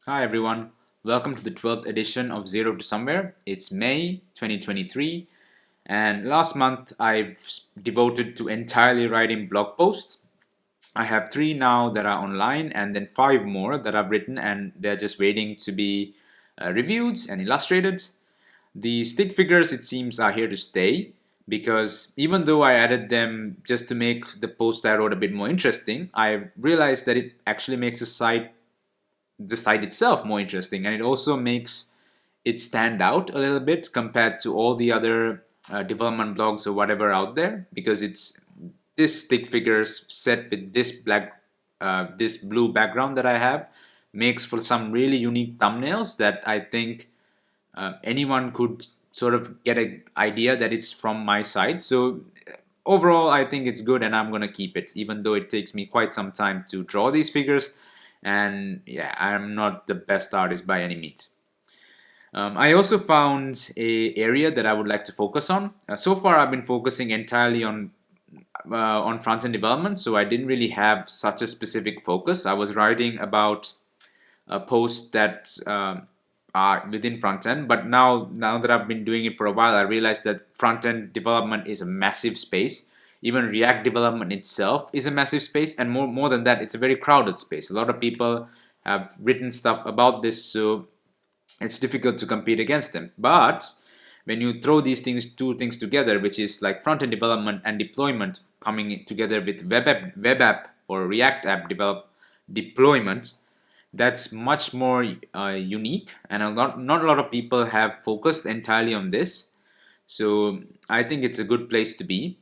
Hi everyone, welcome to the 12th edition of Zero to Somewhere. It's May 2023, and last month I've devoted to entirely writing blog posts. I have 3 now that are online, and then 5 more that I've written, and they're just waiting to be reviewed and illustrated. The stick figures, it seems, are here to stay because even though I added them just to make the post I wrote a bit more interesting, I realized that it actually makes the site itself more interesting, and it also makes it stand out a little bit compared to all the other development blogs or whatever out there, because it's this stick figures set with this blue background that I have makes for some really unique thumbnails that I think anyone could sort of get an idea that it's from my site. So overall, I think it's good, and I'm gonna keep it, even though it takes me quite some time to draw these figures. And yeah, I'm not the best artist by any means. I also found a area that I would like to focus on. So far, I've been focusing entirely on front-end development, so I didn't really have such a specific focus. I was writing about posts that are within front-end, but now that I've been doing it for a while, I realized that front-end development is a massive space. Even React development itself is a massive space, and more than that, it's a very crowded space. A lot of people have written stuff about this, so it's difficult to compete against them. But when you throw two things together, which is like front-end development and deployment coming together with web app or React app deployment, that's much more unique, and not a lot of people have focused entirely on this. So I think it's a good place to be.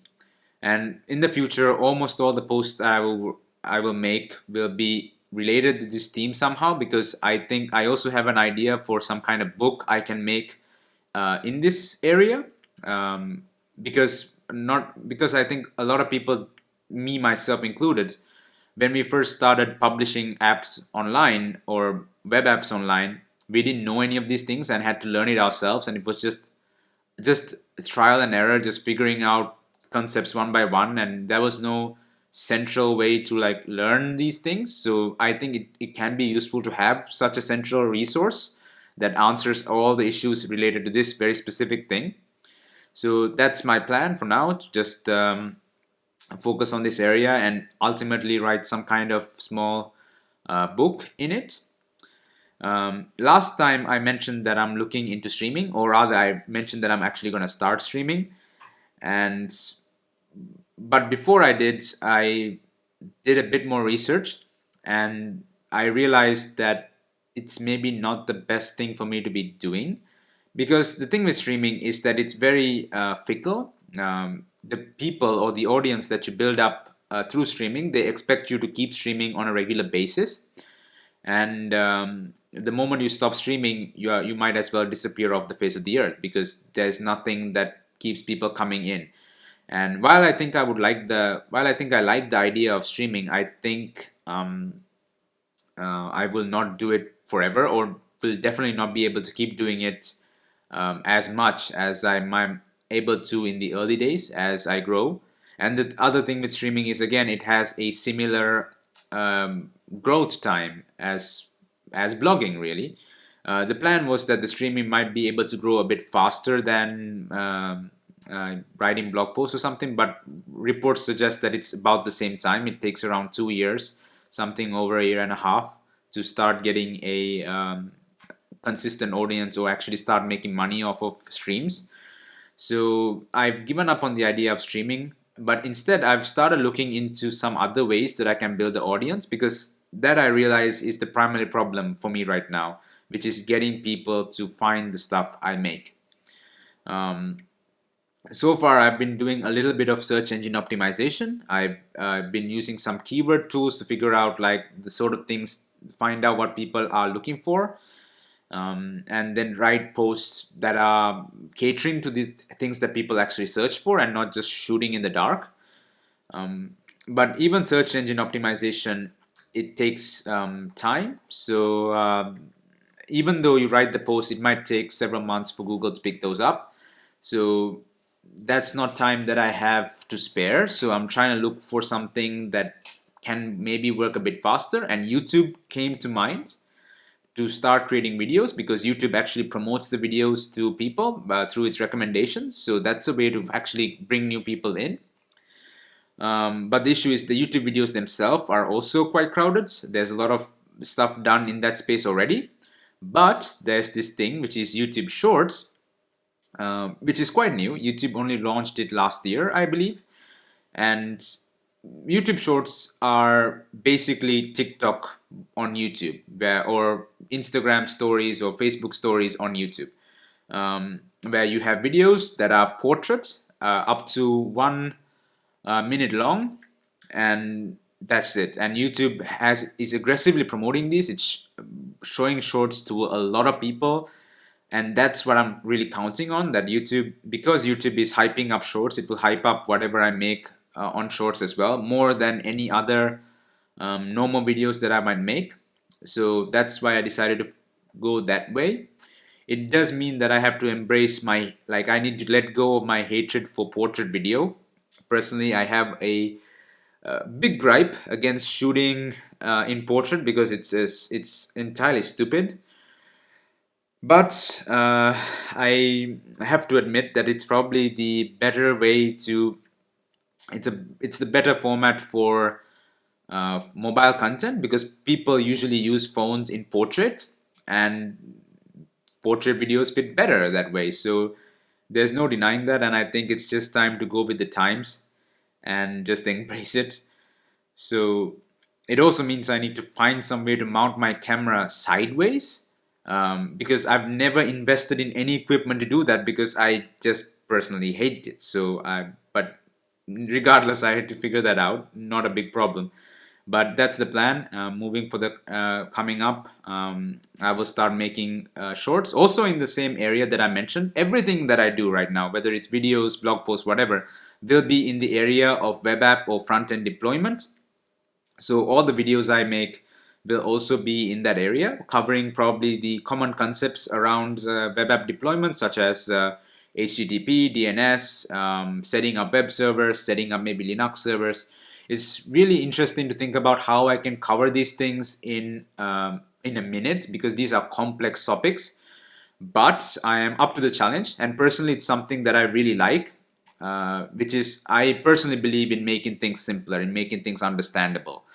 And in the future, almost all the posts I will make will be related to this theme somehow, because I think I also have an idea for some kind of book I can make in this area. Because I think a lot of people, me myself included, when we first started publishing apps online or web apps online, we didn't know any of these things and had to learn it ourselves, and it was just trial and error, just figuring out concepts one by one, and there was no central way to like learn these things. So I think it can be useful to have such a central resource that answers all the issues related to this very specific thing. So that's my plan for now, to just focus on this area and ultimately write some kind of small book in it. Last time I mentioned that I'm looking into streaming, or rather I mentioned that I'm actually going to start streaming. And but before I did a bit more research, and I realized that it's maybe not the best thing for me to be doing, because the thing with streaming is that it's very fickle. The people or the audience that you build up through streaming, they expect you to keep streaming on a regular basis, and the moment you stop streaming, you might as well disappear off the face of the earth, because there's nothing that keeps people coming in. And while I think I like the idea of streaming, I think I will not do it forever, or will definitely not be able to keep doing it as much as I'm able to in the early days as I grow. And the other thing with streaming is, again, it has a similar growth time as blogging, really. The plan was that the streaming might be able to grow a bit faster than writing blog posts or something, but reports suggest that it's about the same time. It takes around 2 years, something over a year and a half, to start getting a consistent audience or actually start making money off of streams. So I've given up on the idea of streaming, but instead I've started looking into some other ways that I can build the audience, because that I realize is the primary problem for me right now, which is getting people to find the stuff I make. So far, I've been doing a little bit of search engine optimization. I've been using some keyword tools to figure out like the sort of things, find out what people are looking for, and then write posts that are catering to the things that people actually search for, and not just shooting in the dark. But even search engine optimization, it takes time. So even though you write the post, it might take several months for Google to pick those up. So that's not time that I have to spare. So I'm trying to look for something that can maybe work a bit faster, and YouTube came to mind to start creating videos, because YouTube actually promotes the videos to people through its recommendations. So that's a way to actually bring new people in. But the issue is the YouTube videos themselves are also quite crowded. There's a lot of stuff done in that space already. But there's this thing which is YouTube Shorts, which is quite new. YouTube only launched it last year, I believe. And YouTube Shorts are basically TikTok on YouTube, or Instagram stories or Facebook stories on YouTube, where you have videos that are portrait, up to 1 minute long, and that's it. And YouTube is aggressively promoting these. It's showing shorts to a lot of people, and that's what I'm really counting on, that YouTube, because YouTube is hyping up shorts, it will hype up whatever I make on shorts as well, more than any other normal videos that I might make. So that's why I decided to go that way. It does mean that I have to embrace I need to let go of my hatred for portrait video. Personally, I have a big gripe against shooting in portrait, because it's entirely stupid. But I have to admit that it's probably the better way to. It's the better format for mobile content, because people usually use phones in portrait, and portrait videos fit better that way. So there's no denying that, and I think it's just time to go with the times and just embrace it. So it also means I need to find some way to mount my camera sideways, because I've never invested in any equipment to do that, because I just personally hate it. But regardless, I had to figure that out. Not a big problem. But that's the plan. Moving for the coming up, I will start making shorts. Also in the same area that I mentioned, everything that I do right now, whether it's videos, blog posts, whatever, will be in the area of web app or front-end deployment. So all the videos I make will also be in that area, covering probably the common concepts around web app deployment, such as HTTP, DNS, setting up web servers, setting up maybe Linux servers. It's really interesting to think about how I can cover these things in a minute, because these are complex topics. But I am up to the challenge, and personally, it's something that I really like, which is I personally believe in making things simpler, in making things understandable.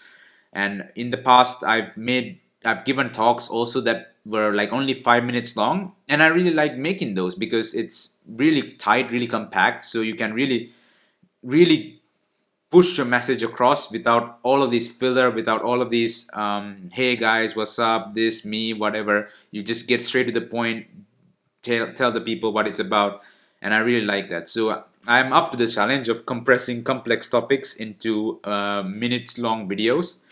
And in the past, I've given talks also that were like only 5 minutes long, and I really like making those, because it's really tight, really compact, so you can really push your message across without all of these filler, without all of these hey guys, what's up, this, me, whatever. You just get straight to the point, tell the people what it's about, and I really like that. So I'm up to the challenge of compressing complex topics into minute long videos.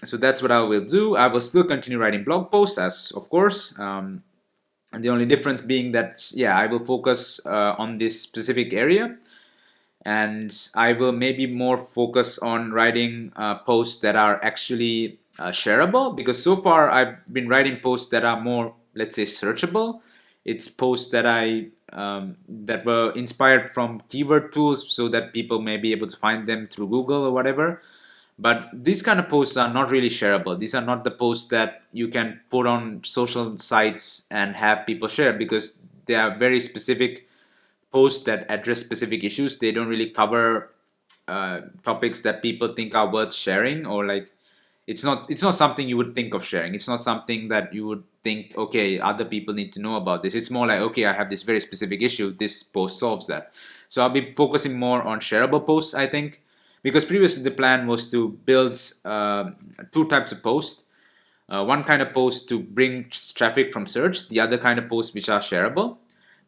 So that's what I will do. I will still continue writing blog posts, as of course, and the only difference being that, yeah, I will focus on this specific area, and I will maybe more focus on writing posts that are actually shareable, because so far I've been writing posts that are more, let's say, searchable. It's posts that that were inspired from keyword tools, so that people may be able to find them through Google or whatever. But these kind of posts are not really shareable. These are not the posts that you can put on social sites and have people share, because they are very specific posts that address specific issues. They don't really cover topics that people think are worth sharing, or like it's not something you would think of sharing. It's not something that you would think, okay, other people need to know about this. It's more like, okay, I have this very specific issue, this post solves that. So I'll be focusing more on shareable posts, I think, because previously the plan was to build two types of posts. One kind of post to bring traffic from search, the other kind of posts which are shareable.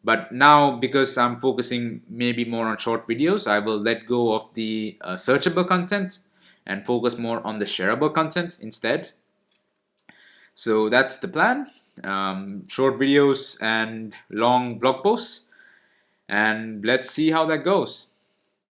But now, because I'm focusing maybe more on short videos, I will let go of the searchable content and focus more on the shareable content instead. So that's the plan. Short videos and long blog posts. And let's see how that goes.